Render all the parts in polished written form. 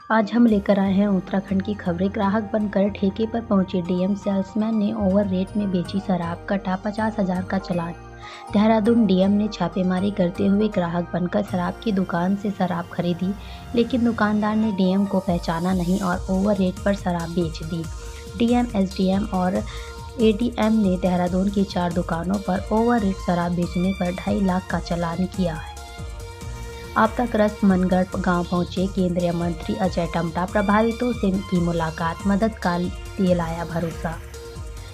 आज हम लेकर आए हैं उत्तराखंड की खबरें। ग्राहक बनकर ठेके पर पहुंचे डीएम, सेल्समैन ने ओवर रेट में बेची शराब, कटा 50,000 का चालान। देहरादून डीएम ने छापेमारी करते हुए ग्राहक बनकर शराब की दुकान से शराब खरीदी, लेकिन दुकानदार ने डीएम को पहचाना नहीं और ओवर रेट पर शराब बेच दी। डीएम, एसडीएम और एडीएम ने देहरादून की 4 दुकानों पर ओवर रेट शराब बेचने पर 2.5 लाख का चालान किया है। आपदाग्रस्त मनगढ़ गांव पहुंचे केंद्रीय मंत्री अजय टम्टा, प्रभावितों से की मुलाकात, मदद का दिलाया भरोसा।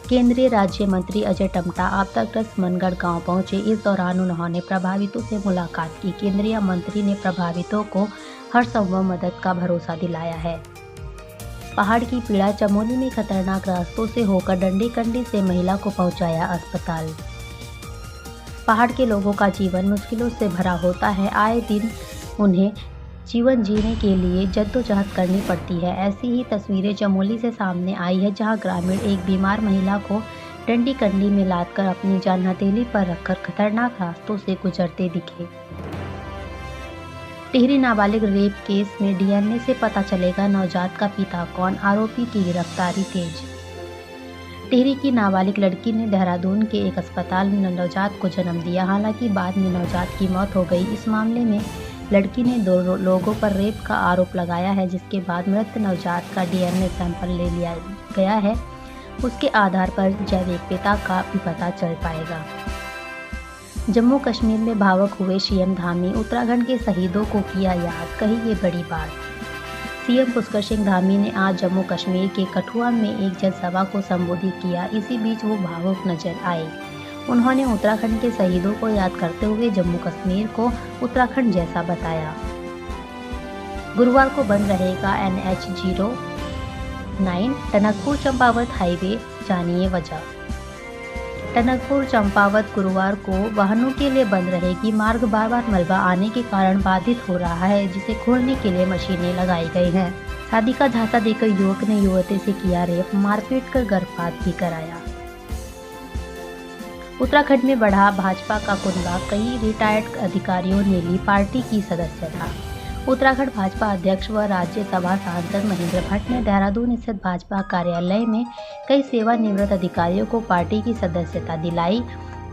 केंद्रीय राज्य मंत्री अजय टम्टा आपदाग्रस्त मनगढ़ गांव पहुंचे। इस दौरान उन्होंने प्रभावितों से मुलाकात की। केंद्रीय मंत्री ने प्रभावितों को हर संभव मदद का भरोसा दिलाया है। पहाड़ की पीड़ा, चमोली में खतरनाक रास्तों से होकर डंडी कंडी से महिला को पहुंचाया अस्पताल। पहाड़ के लोगों का जीवन मुश्किलों से भरा होता है। आए दिन उन्हें जीवन जीने के लिए जद्दोजहद करनी पड़ती है। ऐसी ही तस्वीरें चमोली से सामने आई है, जहां ग्रामीण एक बीमार महिला को डंडी कंडी में लादकर अपनी जान हथेली पर रखकर खतरनाक रास्तों से गुजरते दिखे। टिहरी नाबालिग रेप केस में डीएनए से पता चलेगा नवजात का पिता कौन, आरोपी की गिरफ्तारी तेज। टिहरी की नाबालिग लड़की ने देहरादून के एक अस्पताल में नवजात को जन्म दिया। हालांकि बाद में नवजात की मौत हो गई। इस मामले में लड़की ने 2 लोगों पर रेप का आरोप लगाया है, जिसके बाद मृत नवजात का डीएनए सैंपल ले लिया गया है। उसके आधार पर जैविक पिता का भी पता चल पाएगा। जम्मू कश्मीर में भावुक हुए सीएम धामी, उत्तराखंड के शहीदों को किया याद, कही ये बड़ी बात। सीएम पुष्कर सिंह धामी ने आज जम्मू कश्मीर के कठुआ में एक जनसभा को संबोधित किया। इसी बीच वो भावुक नजर आए। उन्होंने उत्तराखंड के शहीदों को याद करते हुए जम्मू कश्मीर को उत्तराखंड जैसा बताया। गुरुवार को बंद रहेगा NH 09 टनकपुर चंपावत हाईवे, जानिए वजह। टनकपुर चंपावत गुरुवार को वाहनों के लिए बंद रहेगी। मार्ग बार बार मलबा आने के कारण बाधित हो रहा है, जिसे खोलने के लिए मशीनें लगाई गई हैं। शादी का झांसा देकर युवक ने युवती से किया रेप, मारपीट कर गर्भपात भी कराया। उत्तराखंड में बढ़ा भाजपा का कुनबा, कई रिटायर्ड अधिकारियों ने ली पार्टी की सदस्यता। उत्तराखंड भाजपा अध्यक्ष व राज्यसभा सांसद महेंद्र भट्ट ने देहरादून स्थित भाजपा कार्यालय में कई सेवानिवृत्त अधिकारियों को पार्टी की सदस्यता दिलाई।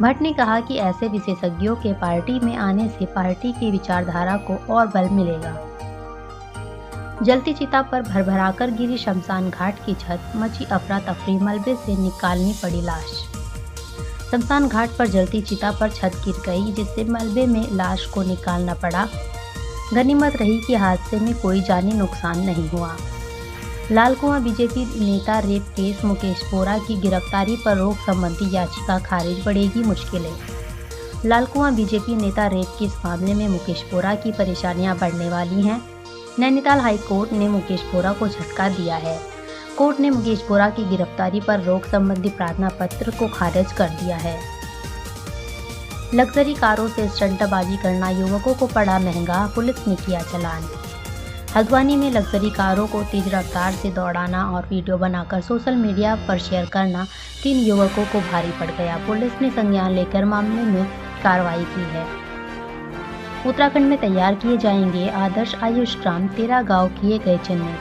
भट्ट ने कहा कि ऐसे विशेषज्ञों के पार्टी में आने से पार्टी की विचारधारा को और बल मिलेगा। जलती चिता पर भरभराकर गिरी शमशान घाट की छत, मची अफरा तफरी, मलबे से निकालनी पड़ी लाश। शमशान घाट पर जलती चिता पर छत गिर गई, जिससे मलबे में लाश को निकालना पड़ा। गनीमत रही कि हादसे में कोई जानी नुकसान नहीं हुआ। लालकुआं बीजेपी नेता रेप केस, मुकेश बोरा की गिरफ्तारी पर रोक संबंधी याचिका खारिज, बढ़ेगी मुश्किलें। लालकुआं बीजेपी नेता रेप केस मामले में मुकेश बोरा की परेशानियां बढ़ने वाली हैं। नैनीताल हाई कोर्ट ने मुकेश बोरा को झटका दिया है। कोर्ट ने मुकेश बोरा की गिरफ्तारी पर रोक संबंधी प्रार्थना पत्र को खारिज कर दिया है। लग्जरी कारों से स्टंटबाजी करना युवकों को पड़ा महंगा, पुलिस ने किया चालान। हल्द्वानी में लग्जरी कारों को तेज रफ्तार से दौड़ाना और वीडियो बनाकर सोशल मीडिया पर शेयर करना 3 युवकों को भारी पड़ गया। पुलिस ने संज्ञान लेकर मामले में कार्रवाई की है। उत्तराखंड में तैयार किए जाएंगे आदर्श आयुष ग्राम, 13 गाँव किए गए चिन्हित।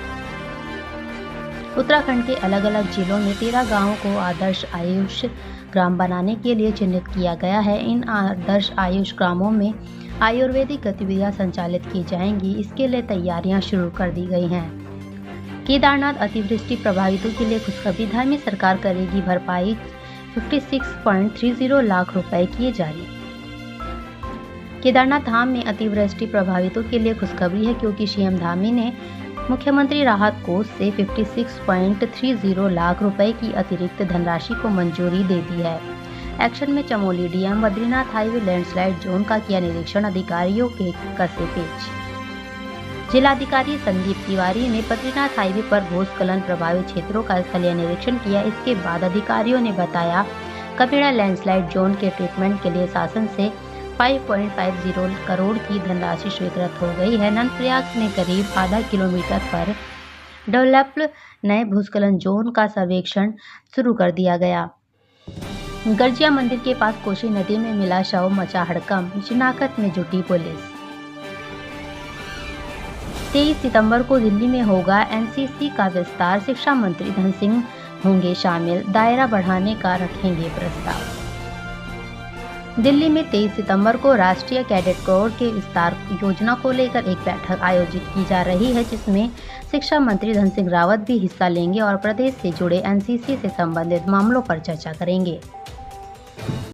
उत्तराखंड के अलग अलग जिलों में 13 गाँवों को आदर्श आयुष ग्राम बनाने के लिए चिन्हित किया गया है। इन आदर्श आयुष ग्रामों में आयुर्वेदिक गतिविधियां संचालित की जाएंगी। इसके लिए तैयारियां शुरू कर दी गई हैं। केदारनाथ अतिवृष्टि प्रभावितों के लिए खुशखबरी, धामी सरकार करेगी भरपाई, 56.30 लाख रुपए किए जारी। केदारनाथ धाम में अतिवृष्टि प्रभावितों के लिए खुशखबरी है, क्योंकि सीएम धामी ने मुख्यमंत्री राहत कोष से 56.30 लाख रुपए की अतिरिक्त धनराशि को मंजूरी दे दी है। एक्शन में Chamoli DM, Badrinath highway landslide zone का किया निरीक्षण, अधिकारियों के कसे पेच। जिलाधिकारी संदीप तिवारी ने बद्रीनाथ हाईवे पर भूस्खलन प्रभावित क्षेत्रों का स्थलीय निरीक्षण किया। इसके बाद अधिकारियों ने बताया कबीड़ा लैंडस्लाइड जोन के ट्रीटमेंट के लिए शासन से 5.50 करोड़ की धनराशि स्वीकृत हो गई है। नंदप्रयाग में करीब आधा किलोमीटर पर डेवलप्ड नए भूस्खलन जोन का सर्वेक्षण शुरू कर दिया गया। गर्जिया मंदिर के पास कोसी नदी में मिला शव, मचा हड़कंप, शिनाख्त में जुटी पुलिस। 23 सितंबर को दिल्ली में होगा एनसीसी का विस्तार, शिक्षा मंत्री धन सिंह होंगे शामिल, दायरा बढ़ाने का रखेंगे प्रस्ताव। दिल्ली में 23 सितंबर को राष्ट्रीय कैडेट कोर के विस्तार योजना को लेकर एक बैठक आयोजित की जा रही है, जिसमें शिक्षा मंत्री धन सिंह रावत भी हिस्सा लेंगे और प्रदेश से जुड़े एनसीसी से संबंधित मामलों पर चर्चा करेंगे।